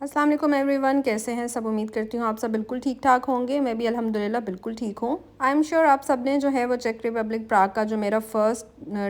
अस्सलाम वालेकुम एवरीवन, कैसे हैं सब। उम्मीद करती हूँ आप सब बिल्कुल ठीक ठाक होंगे। मैं भी अल्हम्दुलिल्लाह बिल्कुल ठीक हूँ। आई एम श्योर आप सब ने जो है वो चेक रिपब्लिक प्राग का जो मेरा फर्स्ट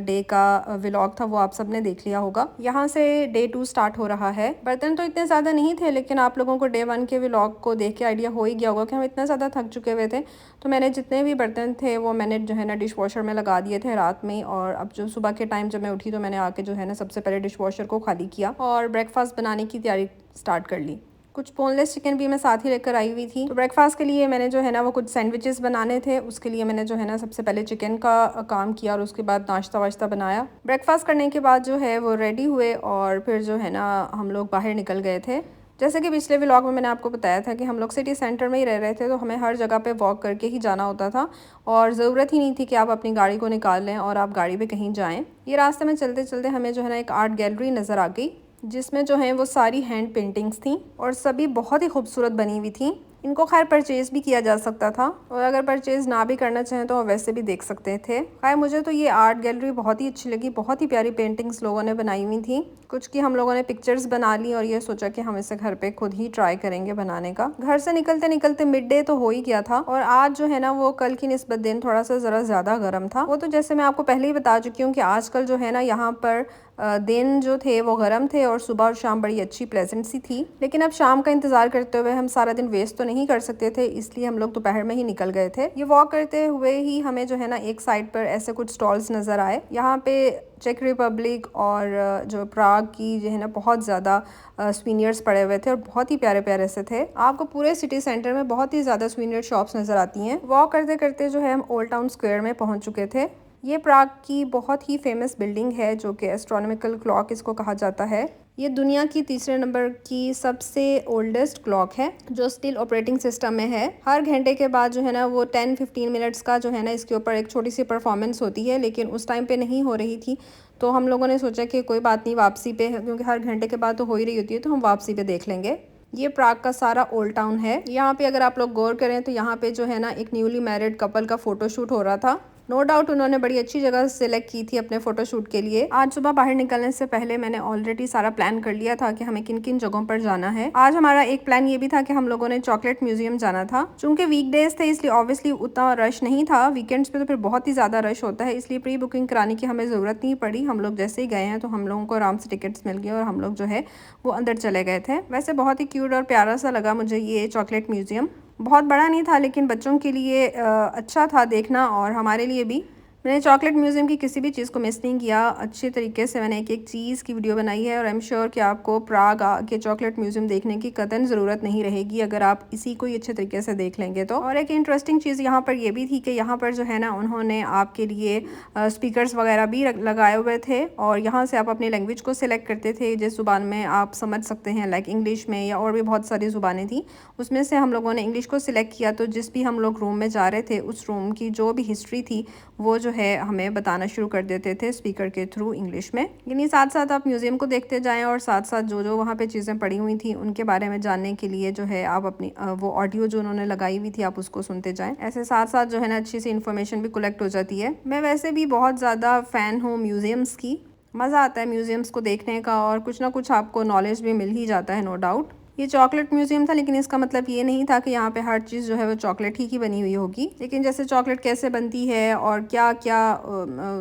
डे का व्लॉग था वो आप सब ने देख लिया होगा। यहाँ से डे 2 स्टार्ट हो रहा है। बर्तन तो इतने ज़्यादा नहीं थे, लेकिन आप लोगों को डे 1 के व्लॉग को देख के आइडिया हो ही गया होगा कि हम इतना ज़्यादा थक चुके हुए थे। तो मैंने जितने भी बर्तन थे वो मैंने जो है ना डिश वॉशर में लगा दिए थे रात में, और अब जो सुबह के टाइम जब मैं उठी तो मैंने आके जो है ना सबसे पहले डिश वॉशर को खाली किया और ब्रेकफास्ट बनाने की तैयारी स्टार्ट कर ली। कुछ बोनलेस चिकन भी मैं साथ ही लेकर आई हुई थी। तो ब्रेकफास्ट के लिए मैंने जो है ना वो कुछ सैंडविचेस बनाने थे। उसके लिए मैंने जो है ना सबसे पहले चिकन का काम किया और उसके बाद नाश्ता वाश्ता बनाया। ब्रेकफास्ट करने के बाद जो है वो रेडी हुए और फिर जो है ना हम लोग बाहर निकल गए थे। जैसे कि पिछले व्लॉग में मैंने आपको बताया था कि हम लोग सिटी सेंटर में ही रह रहे थे, तो हमें हर जगह पे वॉक करके ही जाना होता था और ज़रूरत ही नहीं थी कि आप अपनी गाड़ी को निकाल लें और आप गाड़ी पे कहीं जाएं। ये रास्ते में चलते चलते हमें जो है ना एक आर्ट गैलरी नज़र आ गई, जिसमें जो है वो सारी हैंड पेंटिंग्स थी और सभी बहुत ही खूबसूरत बनी हुई थी। इनको खैर परचेज़ भी किया जा सकता था, और अगर परचेज़ ना भी करना चाहें तो वैसे भी देख सकते थे। खैर मुझे तो ये आर्ट गैलरी बहुत ही अच्छी लगी। बहुत ही प्यारी पेंटिंग्स लोगों ने बनाई हुई थी। कुछ की हम लोगों ने पिक्चर्स बना ली और ये सोचा कि हम इसे घर पे खुद ही ट्राई करेंगे बनाने का। घर से निकलते निकलते मिड डे तो हो ही गया था, और आज जो है ना वो कल की निस्बत दिन थोड़ा सा ज़रा ज़्यादा गर्म था। वो तो जैसे मैं आपको पहले ही बता चुकी हूँ कि आजकल जो है ना यहाँ पर दिन जो थे वो गर्म थे और सुबह और शाम बड़ी अच्छी प्लेजेंट सी थी। लेकिन अब शाम का इंतज़ार करते हुए हम सारा दिन वेस्ट तो नहीं कर सकते थे, इसलिए हम लोग दोपहर में ही निकल गए थे। ये वॉक करते हुए ही हमें जो है ना एक साइड पर ऐसे कुछ स्टॉल्स नज़र आए। यहाँ पे चेक रिपब्लिक और जो प्राग की जो है ना बहुत ज़्यादा स्वीनियर्स पड़े हुए थे और बहुत ही प्यारे प्यारे से थे। आपको पूरे सिटी सेंटर में बहुत ही ज़्यादा स्वीनियर शॉप्स नज़र आती हैं। वॉक करते करते जो है हम ओल्ड टाउन स्क्वायर में पहुँच चुके थे। ये प्राग की बहुत ही फेमस बिल्डिंग है, जो कि एस्ट्रोनॉमिकल क्लॉक इसको कहा जाता है। ये दुनिया की तीसरे नंबर की सबसे ओल्डेस्ट क्लॉक है जो स्टिल ऑपरेटिंग सिस्टम में है। हर घंटे के बाद जो है ना वो 10-15 मिनट्स का जो है ना इसके ऊपर एक छोटी सी परफॉर्मेंस होती है, लेकिन उस टाइम पे नहीं हो रही थी। तो हम लोगों ने सोचा कि कोई बात नहीं, वापसी पे, क्योंकि हर घंटे के बाद तो हो ही रही होती है, तो हम वापसी पे देख लेंगे। ये प्राग का सारा ओल्ड टाउन है। यहाँ पे अगर आप लोग गौर करें तो यहाँ पे जो है ना एक न्यूली मैरिड कपल का फोटोशूट हो रहा था। नो डाउट उन्होंने बड़ी अच्छी जगह सेलेक्ट की थी अपने फोटोशूट के लिए। आज सुबह बाहर निकलने से पहले मैंने ऑलरेडी सारा प्लान कर लिया था कि हमें किन किन जगहों पर जाना है। आज हमारा एक प्लान ये भी था कि हम लोगों ने चॉकलेट म्यूजियम जाना था। चूंकि वीकडेज थे इसलिए ऑब्वियसली उतना रश नहीं था। वीकेंड्स पे तो फिर बहुत ही ज्यादा रश होता है, इसलिए प्री बुकिंग कराने की हमें जरूरत नहीं पड़ी। हम लोग जैसे ही गए हैं तो हम लोगों को आराम से टिकट्स मिल गए और हम लोग जो है वो अंदर चले गए थे। वैसे बहुत ही क्यूट और प्यारा सा लगा मुझे ये चॉकलेट म्यूजियम। बहुत बड़ा नहीं था, लेकिन बच्चों के लिए अच्छा था देखना, और हमारे लिए भी। मैंने चॉकलेट म्यूजियम की किसी भी चीज़ को मिस नहीं किया। अच्छे तरीके से मैंने एक एक चीज़ की वीडियो बनाई है, और आई एम श्योर कि आपको प्राग के चॉकलेट म्यूजियम देखने की कतई ज़रूरत नहीं रहेगी अगर आप इसी को ही अच्छे तरीके से देख लेंगे तो। और एक इंटरेस्टिंग चीज़ यहाँ पर ये भी थी कि यहाँ पर जो है ना उन्होंने आपके लिए स्पीकर्स वगैरह भी लगाए हुए थे, और यहाँ से आप अपनी लैंग्वेज को सिलेक्ट करते थे जिस ज़ुबान में आप समझ सकते हैं, लाइक इंग्लिश में, या और भी बहुत सारी ज़ुबानें थी। उसमें से हम लोगों ने इंग्लिश को सिलेक्ट किया, तो जिस भी हम लोग रूम में जा रहे थे उस रूम की जो भी हिस्ट्री थी वो जो है हमें बताना शुरू कर देते थे स्पीकर के थ्रू इंग्लिश में। यानी साथ साथ आप म्यूजियम को देखते जाएं और साथ साथ जो जो वहाँ पे चीज़ें पड़ी हुई थी उनके बारे में जानने के लिए जो है आप अपनी वो ऑडियो जो उन्होंने लगाई हुई थी आप उसको सुनते जाएं। ऐसे साथ साथ जो है ना अच्छी सी इन्फॉर्मेशन भी कलेक्ट हो जाती है। मैं वैसे भी बहुत ज़्यादा फ़ैन हूँ म्यूज़ियम्स की। मज़ा आता है म्यूज़ियम्स को देखने का, और कुछ ना कुछ आपको नॉलेज भी मिल ही जाता है, नो डाउट। ये चॉकलेट म्यूजियम था, लेकिन इसका मतलब ये नहीं था कि यहाँ पे हर चीज़ जो है वो चॉकलेट ही की बनी हुई होगी। लेकिन जैसे चॉकलेट कैसे बनती है और क्या क्या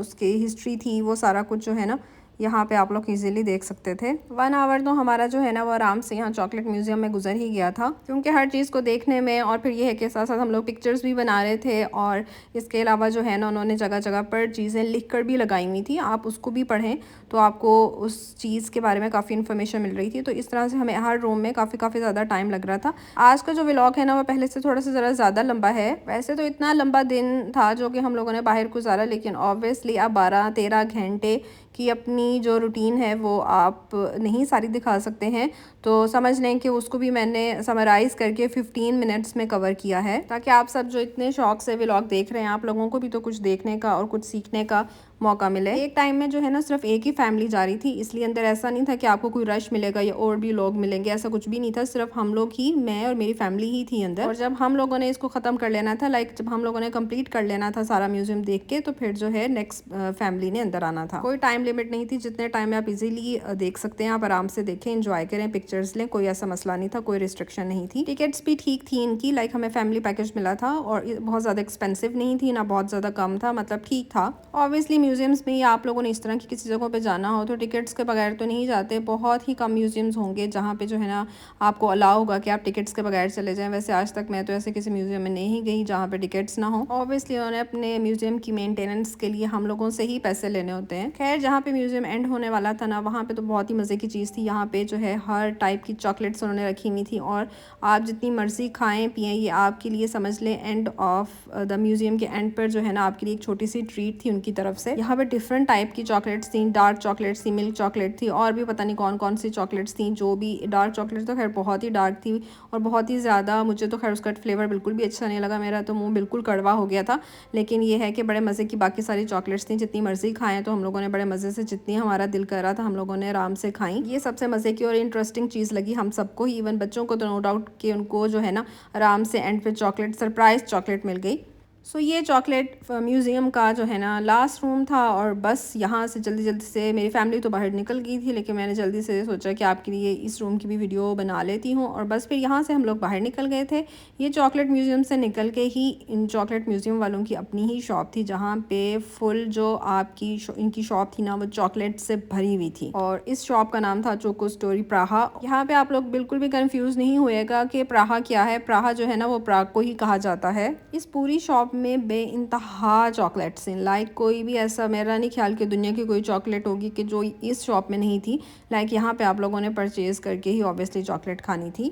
उसकी हिस्ट्री थी, वो सारा कुछ जो है ना यहाँ पे आप लोग इजीली देख सकते थे। 1 आवर तो हमारा जो है ना वो आराम से यहाँ चॉकलेट म्यूजियम में गुजर ही गया था, क्योंकि हर चीज़ को देखने में, और फिर ये है कि साथ साथ हम लोग पिक्चर्स भी बना रहे थे, और इसके अलावा जो है ना उन्होंने जगह जगह पर चीज़ें लिख कर भी लगाई हुई थी। आप उसको भी पढ़ें तो आपको उस चीज़ के बारे में काफ़ी इन्फॉर्मेशन मिल रही थी। तो इस तरह से हमें हर रूम में काफ़ी ज़्यादा टाइम लग रहा था। आज का जो व्लॉग है ना वो पहले से थोड़ा सा ज़रा ज़्यादा लंबा है। वैसे तो इतना लंबा दिन था जो कि हम लोगों ने बाहर गुजारा, लेकिन ऑब्वियसली आप 12-13 घंटे की अपनी जो रूटीन है वो आप नहीं सारी दिखा सकते हैं, तो समझ लें कि उसको भी मैंने समराइज़ करके 15 मिनट्स में कवर किया है, ताकि आप सब जो इतने शौक से व्लॉग देख रहे हैं आप लोगों को भी तो कुछ देखने का और कुछ सीखने का मौका मिले। एक टाइम में जो है ना सिर्फ एक ही फैमिली जा रही थी, इसलिए अंदर ऐसा नहीं था कि आपको कोई रश मिलेगा या और भी लोग मिलेंगे, ऐसा कुछ भी नहीं था। सिर्फ हम लोग ही, मैं और मेरी फैमिली ही थी अंदर। और जब हम लोगों ने इसको ख़त्म कर लेना था, लाइक जब हम लोगों ने कंप्लीट कर लेना था सारा म्यूजियम देख के, तो फिर जो है नेक्स्ट फैमिली ने अंदर आना था। कोई टाइम लिमिट नहीं थी, जितने टाइम में आप इजीली देख सकते हैं आप आराम से देखें, एंजॉय करें, पिक्चर पिक्चर्स लें, कोई ऐसा मसला नहीं था, कोई रिस्ट्रिक्शन नहीं थी। टिकट्स भी ठीक थी इनकी, लाइक हमें फैमिली पैकेज मिला था और बहुत ज़्यादा एक्सपेंसिव नहीं थी ना बहुत ज़्यादा कम था, मतलब ठीक था। ऑब्वियसली म्यूजियम्स में आप लोगों ने इस तरह की किसी जगहों पे जाना हो तो टिकट्स के बगैर तो नहीं जाते। बहुत ही कम म्यूजियम्स होंगे जहाँ पे जो है ना आपको अलाउ होगा कि आप टिकट्स के बगैर चले जाएं। वैसे आज तक मैं तो ऐसे किसी म्यूजियम में नहीं गई जहाँ पे टिकट्स ना हो। ऑब्वियसली उन्होंने अपने म्यूजियम की मेंटेनेंस के लिए हम लोगों से ही पैसे लेने होते हैं। खैर जहाँ पे म्यूजियम एंड होने वाला था ना, वहाँ पे तो बहुत ही मज़े की चीज़ थी। यहाँ पे जो है हर टाइप की चॉकलेट्स उन्होंने रखी हुई थी और आप जितनी मर्जी खाएं पिएं, ये आपके लिए समझ लें एंड ऑफ द म्यूजियम के एंड पर जो है ना आपके लिए एक छोटी सी ट्रीट थी उनकी तरफ से। यहाँ पे डिफरेंट टाइप की चॉकलेट्स थी, डार्क चॉकलेट्स थी, मिल्क चॉकलेट थी और भी पता नहीं कौन कौन सी चॉकलेट्स थी। जो भी डार्क चॉकलेट तो खैर बहुत ही डार्क थी और बहुत ही ज़्यादा, मुझे तो खैर उसका फ्लेवर बिल्कुल भी अच्छा नहीं लगा, मेरा तो मुँह बिल्कुल कड़वा हो गया था। लेकिन ये है कि बड़े मज़े की बाकी सारी चॉकलेट्स थी, जितनी मर्जी खाएं तो हम लोगों ने बड़े मज़े से, जितनी हमारा दिल कर रहा था हम लोगों ने आराम से खाई। ये सबसे मज़े की और इंटरेस्टिंग चीज़ लगी हम सबको ही, इवन बच्चों को तो नो डाउट कि उनको जो है ना आराम से एंड पे चॉकलेट, सरप्राइज चॉकलेट मिल गई। सो ये चॉकलेट म्यूज़ियम का जो है ना लास्ट रूम था और बस यहाँ से जल्दी जल्दी से मेरी फैमिली तो बाहर निकल गई थी, लेकिन मैंने जल्दी से सोचा कि आपके लिए इस रूम की भी वीडियो बना लेती हूँ और बस फिर यहाँ से हम लोग बाहर निकल गए थे। ये चॉकलेट म्यूज़ियम से निकल के ही इन चॉकलेट म्यूज़ियम वालों की अपनी ही शॉप थी जहाँ पे फुल जो आपकी इनकी शॉप थी ना वो चॉकलेट से भरी हुई थी और इस शॉप का नाम था चोको स्टोरी प्राहा। यहाँ पे आप लोग बिल्कुल भी कंफ्यूज नहीं होएगा कि प्राहा क्या है। प्राहा जो है ना वो प्राग को ही कहा जाता है। इस पूरी शॉप में बेइंतहा चॉकलेट्स हैं, लाइक कोई भी ऐसा मेरा नहीं ख्याल कि दुनिया की कोई चॉकलेट होगी कि जो इस शॉप में नहीं थी। लाइक यहाँ पे आप लोगों ने परचेज़ करके ही ऑब्वियसली चॉकलेट खानी थी।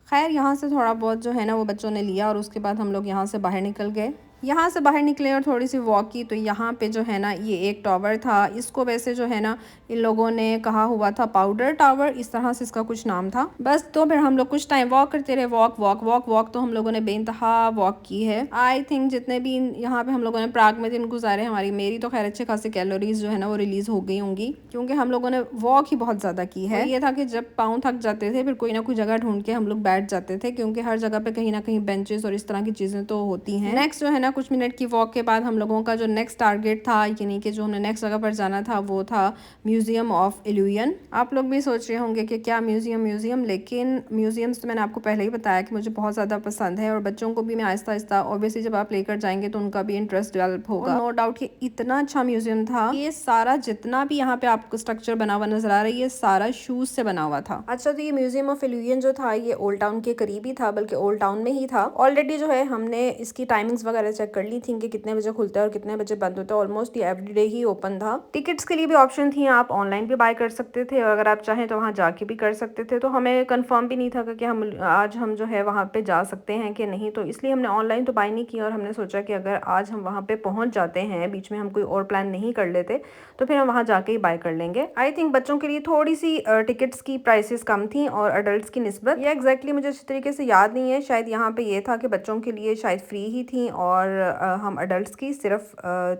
खैर यहाँ से थोड़ा बहुत जो है ना वो बच्चों ने लिया और उसके बाद हम लोग यहाँ से बाहर निकल गए। यहाँ से बाहर निकले और थोड़ी सी वॉक की तो यहाँ पे जो है ना ये एक टावर था। इसको वैसे जो है ना इन लोगों ने कहा हुआ था पाउडर टावर, इस तरह से इसका कुछ नाम था। बस तो फिर हम लोग कुछ टाइम वॉक करते रहे, वॉक वॉक वॉक वॉक तो हम लोगों ने बेइंतहा वॉक की है। आई थिंक जितने भी यहाँ पे हम लोगों ने प्राग में दिन गुजारे, हमारी मेरी तो खैर अच्छे खासे कैलोरीज जो है ना वो रिलीज हो गई होंगी क्योंकि हम लोगों ने वॉक ही बहुत ज़्यादा की है। ये था कि जब पाँव थक जाते थे फिर कोई ना कोई जगह ढूंढ के हम लोग बैठ जाते थे क्योंकि हर जगह पे कहीं ना कहीं बेंचेस और इस तरह की चीज़ें तो होती हैं। नेक्स्ट जो है ना कुछ मिनट की वॉक के बाद हम लोगों का जो नेक्स्ट टारगेट था, यानी कि जो हमने नेक्स्ट जगह पर जाना था, वो था म्यूजियम ऑफ इल्यूजन। आप लोग भी सोच रहे होंगे कि क्या म्यूजियम, लेकिन म्यूजियम्स तो मैंने आपको पहले ही बताया कि मुझे बहुत ज़्यादा पसंद है और बच्चों को भी मैं आहिस्ता आहिस्ता ऑब्वियसली जब आप लेकर जाएंगे तो उनका भी इंटरेस्ट डेवलप होगा। नो डाउट ये इतना अच्छा म्यूजियम था। ये सारा जितना भी यहाँ पे आपको स्ट्रक्चर बना हुआ नजर आ रहा है ये सारा शूज से बना हुआ था। अच्छा, तो ये म्यूजियम ऑफ इल्यूजन जो था ये ओल्ड टाउन के करीब ही था, बल्कि ओल्ड टाउन में ही था। ऑलरेडी जो है हमने इसकी टाइमिंग्स वगैरह चेक कर ली थी कि कितने बजे खुलता है और कितने बजे बंद होता है। ऑलमोस्ट ये एवरीडे ही ओपन था। टिकट्स के लिए भी ऑप्शन थी, आप ऑनलाइन भी बाय कर सकते थे और अगर आप चाहें तो वहाँ जाके भी कर सकते थे। तो हमें कंफर्म भी नहीं था कि हम जो है वहाँ पे जा सकते हैं कि नहीं, तो इसलिए हमने ऑनलाइन तो बाय नहीं किया और हमने सोचा कि अगर आज हम वहाँ पे पहुँच जाते हैं, बीच में हम कोई और प्लान नहीं कर लेते, तो फिर हम वहाँ जाके ही बाय कर लेंगे। आई थिंक बच्चों के लिए थोड़ी सी टिकट्स की प्राइसेस कम थी और अडल्ट्स की निस्बत। ये एग्जैक्टली मुझे अच्छी तरीके से याद नहीं है, शायद यहाँ पे ये था कि बच्चों के लिए शायद फ्री ही थी और हम अडल्ट्स की सिर्फ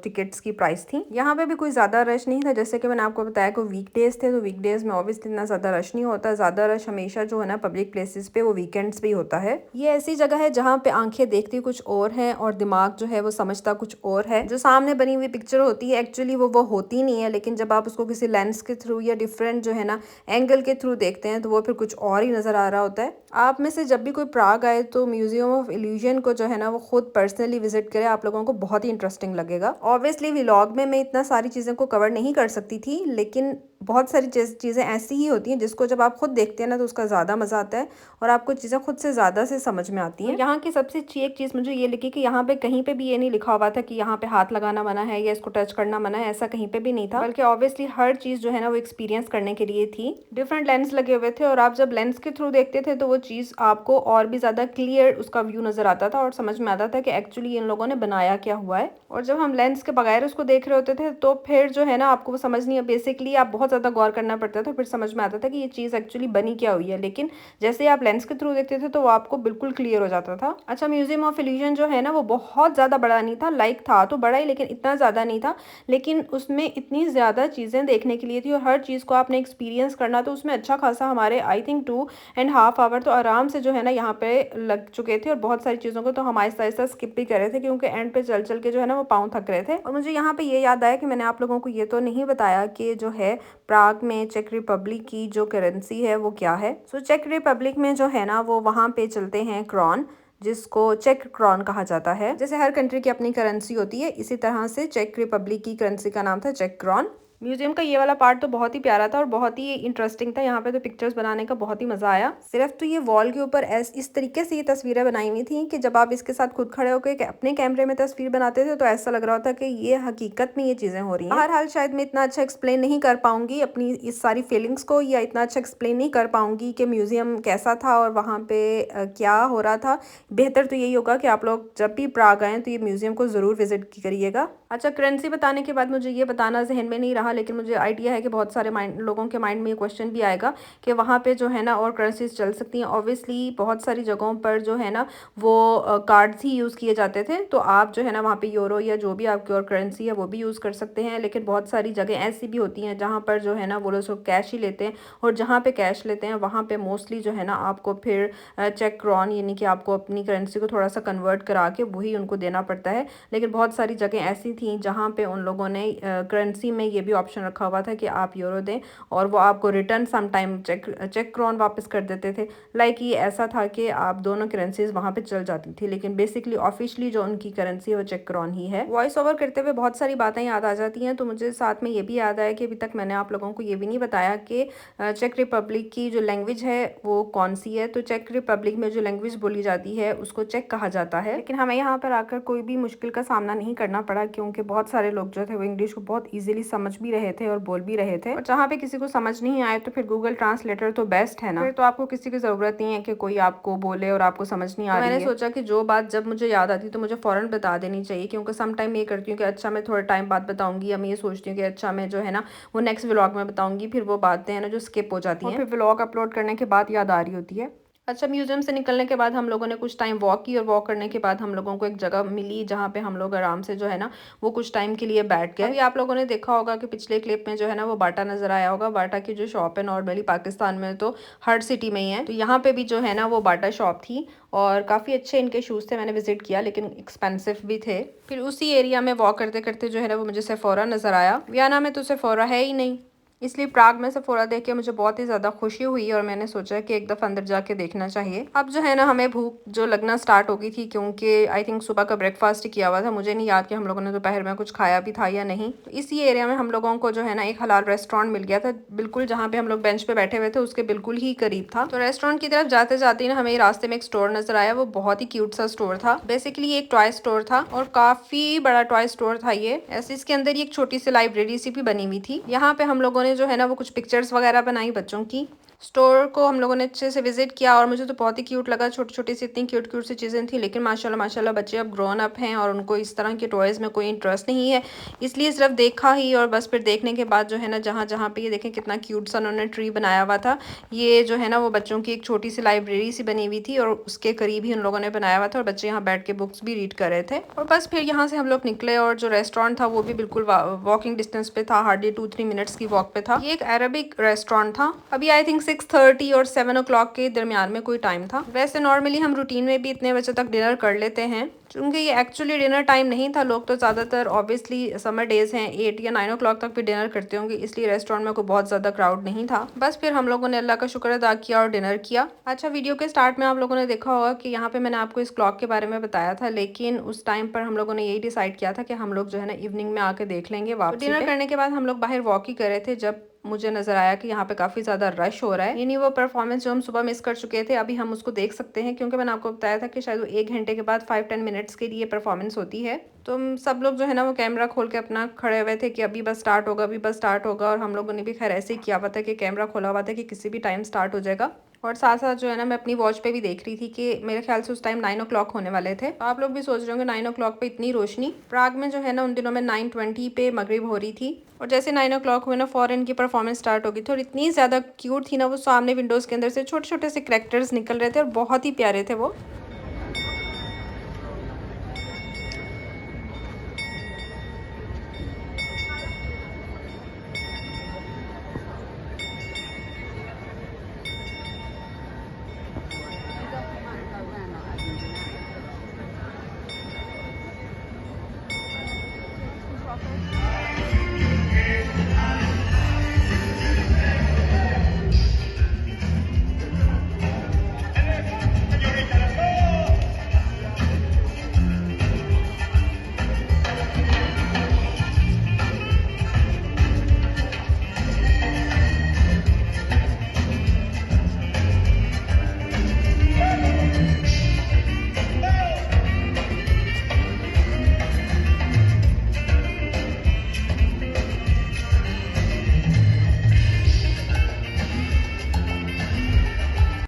टिकट्स की प्राइस थी। यहाँ पे भी कोई ज़्यादा रश नहीं था, जैसे कि मैंने आपको बताया कि वीकडेज थे, तो वीकडेज में ऑब्वियसली इतना ज़्यादा रश नहीं होता। ज़्यादा रश हमेशा जो है ना पब्लिक प्लेसेस पे वो वीकेंड्स पे ही होता है। ये ऐसी जगह है जहाँ पे आंखें देखती कुछ और है और दिमाग जो है वो समझता कुछ और है। जो सामने बनी हुई पिक्चर होती है एक्चुअली वो होती नहीं है, लेकिन जब आप उसको किसी लेंस के थ्रू या डिफरेंट जो है ना एंगल के थ्रू देखते हैं तो वो फिर कुछ और ही नज़र आ रहा होता है। आप में से जब भी कोई प्राग आए तो म्यूजियम ऑफ इल्यूजन को जो है ना वो खुद पर्सनली विजिट करे, आप लोगों को बहुत ही इंटरेस्टिंग लगेगा। ऑब्वियसली व्लॉग में मैं इतना सारी चीज़ों को कवर नहीं कर सकती थी, लेकिन बहुत सारी चीज़ें ऐसी ही होती हैं जिसको जब आप खुद देखते हैं ना तो उसका ज़्यादा मज़ा आता है और आपको चीज़ें खुद से ज़्यादा से समझ में आती हैं। यहाँ की सबसे अच्छी एक चीज़ मुझे ये लगी कि यहाँ पे कहीं पे भी ये नहीं लिखा हुआ था कि यहाँ पे हाथ लगाना मना है या इसको टच करना मना है, ऐसा कहीं पे भी नहीं था, बल्कि ऑब्वियसली हर चीज़ जो है ना वो एक्सपीरियंस करने के लिए थी। डिफरेंट लेंस लगे हुए थे और आप जब लेंस के थ्रू देखते थे तो वो चीज़ आपको और भी ज़्यादा क्लियर उसका व्यू नज़र आता था और समझ में आता था कि एक्चुअली इन लोगों ने बनाया क्या हुआ है। और जब हम लेंस के बगैर उसको देख रहे होते थे तो फिर जो है ना आपको वो समझ नहीं, बेसिकली आप बहुत ज़्यादा गौर करना पड़ता था, फिर समझ में आता था कि ये चीज़ एक्चुअली बनी क्या हुई है। लेकिन जैसे आप लेंस के थ्रू देखते थे तो वो आपको बिल्कुल क्लियर हो जाता था। अच्छा, म्यूजियम ऑफ इल्यूजन जो है ना वो बहुत ज़्यादा बड़ा नहीं था, लाइक था तो बड़ा ही लेकिन इतना ज़्यादा नहीं था, लेकिन उसमें इतनी ज़्यादा चीज़ें देखने के लिए थी और हर चीज़ को आपने एक्सपीरियंस करना, तो उसमें अच्छा खासा हमारे आई थिंक 2.5 आवर तो आराम से जो है ना यहाँ पे लग चुके थे और बहुत सारी चीज़ों को तो हम आहिस्ता आहिस्ता स्किप भी कर रहे थे थे क्योंकि एंड पे चल चल के जो है ना वो पाँव थक रहे थे। और मुझे यहाँ पे ये याद आया कि मैंने आप लोगों को ये तो नहीं बताया कि जो है प्राग में चेक रिपब्लिक की जो करेंसी है वो क्या है। सो चेक रिपब्लिक में जो है ना वो वहाँ पे चलते हैं क्रॉन, जिसको चेक क्रॉन कहा जाता है। जैसे हर कंट्री की अपनी करेंसी होती है, इसी तरह से चेक रिपब्लिक की करेंसी का नाम था चेक क्रॉन। म्यूजियम का ये वाला पार्ट तो बहुत ही प्यारा था और बहुत ही इंटरेस्टिंग था। यहाँ पे तो पिक्चर्स बनाने का बहुत ही मजा आया। सिर्फ तो ये वॉल के ऊपर इस तरीके से ये तस्वीरें बनाई हुई थी कि जब आप इसके साथ खुद खड़े होकर अपने कैमरे में तस्वीर बनाते थे तो ऐसा लग रहा था कि ये हकीकत में ये चीजें हो रही हैं। हर हाल शायद मैं इतना अच्छा एक्सप्लेन नहीं कर पाऊंगी अपनी इस सारी फीलिंग्स को, या इतना अच्छा एक्सप्लेन नहीं कर पाऊंगी कि म्यूजियम कैसा था और वहाँ पे क्या हो रहा था। बेहतर तो यही होगा कि आप लोग जब भी प्राग आए तो ये म्यूजियम को जरूर विजिट करिएगा। अच्छा, करेंसी बताने के बाद मुझे ये बताना जहन में नहीं रहा, लेकिन मुझे आइडिया है कि बहुत सारे लोगों के माइंड में ये क्वेश्चन भी आएगा कि वहाँ पे जो है ना और करेंसीज चल सकती हैं। ऑब्वियसली बहुत सारी जगहों पर जो है ना वो कार्ड्स ही यूज़ किए जाते थे, तो आप जो है ना वहाँ पे यूरो या जो भी आपकी और करेंसी है वो भी यूज़ कर सकते हैं। लेकिन बहुत सारी जगह ऐसी भी होती हैं जहाँ पर जो है ना वो लोग कैश ही लेते हैं, और जहाँ पे कैश लेते हैं वहाँ पे मोस्टली जो है ना आपको फिर चेक क्रॉन यानी कि आपको अपनी करेंसी को थोड़ा सा कन्वर्ट करा के वही उनको देना पड़ता है। लेकिन बहुत सारी जगह ऐसी थी जहाँ पे उन लोगों ने करेंसी में ये भी ऑप्शन रखा हुआ था कि आप यूरो दें और वो आपको रिटर्न सम टाइम चेक क्रॉन वापस कर देते थे। लाइक ये ऐसा था कि आप दोनों करेंसीज वहाँ पे चल जाती थी, लेकिन बेसिकली ऑफिशियली जो उनकी करेंसी है वो चेक क्रॉन ही है। वॉइस ओवर करते हुए बहुत सारी बातें याद आ जाती हैं, तो मुझे साथ में ये भी याद आया कि अभी तक मैंने आप लोगों को ये भी नहीं बताया कि चेक रिपब्लिक की जो लैंग्वेज है वो कौन सी है। तो चेक रिपब्लिक में जो लैंग्वेज बोली जाती है उसको चेक कहा जाता है। लेकिन हमें यहाँ पर आकर कोई भी मुश्किल का सामना नहीं करना पड़ा, क्योंकि बहुत सारे लोग जो थे वो इंग्लिश को बहुत इजीली समझ भी रहे थे और बोल भी रहे थे। और जहाँ पे किसी को समझ नहीं आए तो फिर गूगल ट्रांसलेटर तो बेस्ट है ना, फिर तो आपको किसी की जरूरत नहीं है कि कोई आपको बोले और आपको समझ नहीं आ रही है। मैंने सोचा कि जो बात जब मुझे याद आती तो मुझे फौरन बता देनी चाहिए, क्योंकि सम टाइम ये करती हूँ कि अच्छा मैं थोड़े टाइम बाद बताऊंगी, या मैं ये सोचती हूँ कि अच्छा मैं जो है ना वो नेक्स्ट व्लॉग में बताऊंगी, फिर वो बातें हैं ना जो स्किप हो जाती हैं, फिर व्लॉग अपलोड करने के बाद याद आ रही होती है। अच्छा, म्यूजियम से निकलने के बाद हम लोगों ने कुछ टाइम वॉक की, और वॉक करने के बाद हम लोगों को एक जगह मिली जहाँ पे हम लोग आराम से जो है ना वो कुछ टाइम के लिए बैठ गए। अभी आप लोगों ने देखा होगा कि पिछले क्लिप में जो है ना वो बाटा नजर आया होगा। बाटा की जो शॉप है नॉर्मली पाकिस्तान में तो हर सिटी में ही है, तो यहाँ पे भी जो है ना वो बाटा शॉप थी और काफ़ी अच्छे इनके शूज़ थे। मैंने विजिट किया लेकिन एक्सपेंसिव भी थे। फिर उसी एरिया में वॉक करते करते जो है ना वो मुझे सेफोरा नजर आया। वियना में तो सेफोरा है ही नहीं, इसलिए प्राग में सेफोरा देख के मुझे बहुत ही ज़्यादा खुशी हुई और मैंने सोचा कि एक दफ़ा अंदर जाके देखना चाहिए। अब जो है ना हमें भूख जो लगना स्टार्ट हो गई थी, क्योंकि आई थिंक सुबह का ब्रेकफास्ट किया हुआ था। मुझे नहीं याद कि हम लोगों ने दोपहर में कुछ खाया भी था या नहीं। तो इसी एरिया में हम लोगों को जो है ना एक हलाल रेस्टोरेंट मिल गया था, बिल्कुल जहाँ पे हम लोग बेंच पे बैठे हुए थे उसके बिल्कुल ही करीब था। तो रेस्टोरेंट की तरफ जाते जाते ना हमें रास्ते में एक स्टोर नजर आया। वो बहुत ही क्यूट सा स्टोर था। बेसिकली एक टॉय स्टोर था और काफ़ी बड़ा टॉय स्टोर था ये। ऐसे इसके अंदर ही एक छोटी सी लाइब्रेरी सी भी बनी हुई थी। यहाँ पे हम लोगों ने जो है ना वो कुछ पिक्चर्स वगैरह बनाई बच्चों की। स्टोर को हम लोगों ने अच्छे से विजिट किया और मुझे तो बहुत ही क्यूट लगा। छोटी छोटी सी इतनी क्यूट क्यूट सी चीज़ें थी, लेकिन माशाल्लाह माशाल्लाह बच्चे अब ग्रोन अप हैं और उनको इस तरह के टॉयज़ में कोई इंटरेस्ट नहीं है, इसलिए सिर्फ देखा ही और बस। फिर देखने के बाद जो है ना जहाँ जहाँ पे ये देखें कितना क्यूट सा उन्होंने ट्री बनाया हुआ था। ये जो है ना वो बच्चों की एक छोटी सी लाइब्रेरी सी बनी हुई थी और उसके करीब ही उन लोगों ने बनाया हुआ था और बच्चे यहाँ बैठ के बुक्स भी रीड कर रहे थे। और बस फिर यहाँ से हम लोग निकले और जो रेस्टोरेंट था वो भी बिल्कुल वॉकिंग डिस्टेंस पे था, हार्डली 2-3 मिनट्स की वॉक पे था। ये एक अरबिक रेस्टोरेंट था। अभी आई थिंक 6:30 और 7 o'clock के दरमियान में कोई टाइम था। वैसे नॉर्मली हम रूटीन में भी इतने बजे तक डिनर कर लेते हैं, क्योंकि ये एक्चुअली डिनर टाइम नहीं था। लोग तो ज़्यादातर ऑब्वियसली समर डेज हैं 8 या 9 o'clock तक भी डिनर करते होंगे, इसलिए रेस्टोरेंट में कोई बहुत ज़्यादा क्राउड नहीं था। बस फिर हम लोगों ने अल्लाह का शुक्र अदा किया और डिनर किया। अच्छा, वीडियो के स्टार्ट में आप लोगों ने देखा होगा कि यहाँ पे मैंने आपको इस क्लॉक के बारे में बताया था, लेकिन उस टाइम पर हम लोगों ने यही डिसाइड किया था कि हम लोग जो है ना इवनिंग में आके देख लेंगे वापसी। डिनर करने के बाद हम लोग बाहर वॉक ही कर रहे थे जब मुझे नजर आया कि यहाँ पे काफी ज्यादा रश हो रहा है। यानी वो परफॉर्मेंस जो हम सुबह मिस कर चुके थे अभी हम उसको देख सकते हैं, क्योंकि मैंने आपको बताया था कि शायद वो 1 घंटे के बाद 5-10 मिनट्स के लिए परफॉर्मेंस होती है। तो सब लोग जो है ना वो कैमरा खोल के अपना खड़े हुए थे कि अभी बस स्टार्ट होगा, अभी बस स्टार्ट होगा। और हम लोगों ने भी खैर ऐसे ही किया हुआ था कि कैमरा खोला हुआ था कि किसी भी टाइम स्टार्ट हो जाएगा। और साथ साथ जो है ना मैं अपनी वॉच पे भी देख रही थी कि मेरे ख्याल से उस टाइम 9 o'clock होने वाले थे। तो आप लोग भी सोच रहे होंगे 9 o'clock पे इतनी रोशनी। प्राग में जो है ना उन दिनों में 9:20 पे मगरिब हो रही थी और जैसे 9 o'clock हुए ना फॉरन की परफॉर्मेंस स्टार्ट हो गई थी और इतनी ज़्यादा क्यूट थी ना वो। सामने विंडोज़ के अंदर से छोटे छोटे से करैक्टर्स निकल रहे थे और बहुत ही प्यारे थे वो।